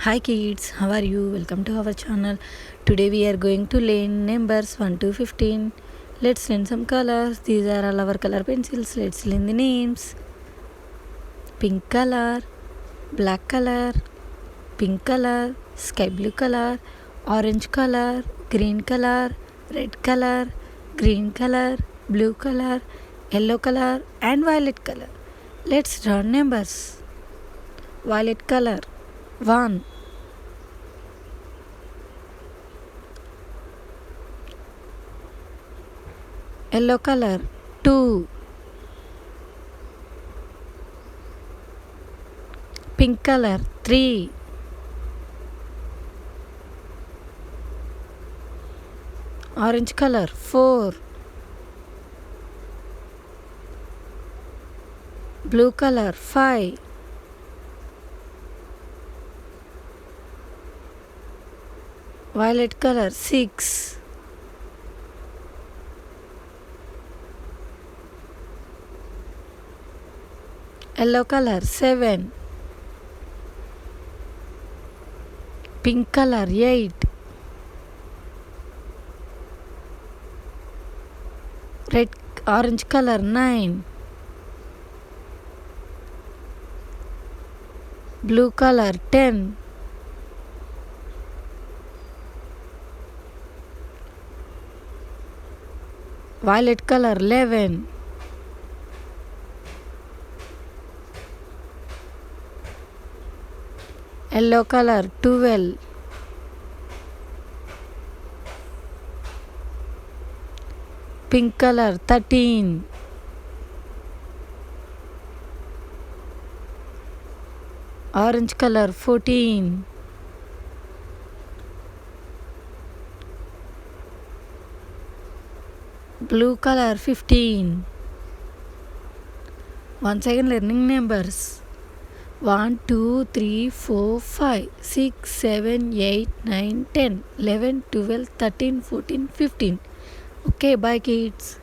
Hi kids, how are you? Welcome to our channel. Today we are going to learn numbers 1 to 15. Let's learn some colors. These are all our color pencils. Let's learn the names. Pink color, black color, pink color, sky blue color, orange color, green color, red color, green color, blue color, yellow color and violet color. Let's draw numbers. Violet color 1, yellow color 2, pink color 3, orange color 4, blue color 5, violet color 6, yellow color 7, pink color 8, orange color 9, blue color 10, violet color 11, yellow color 12, pink color 13, orange color 14, blue color 15. Once again learning numbers. 1, 2, 3, 4, 5, 6, 7, 8, 9, 10, 11, 12, 13, 14, 15. Okay, bye kids.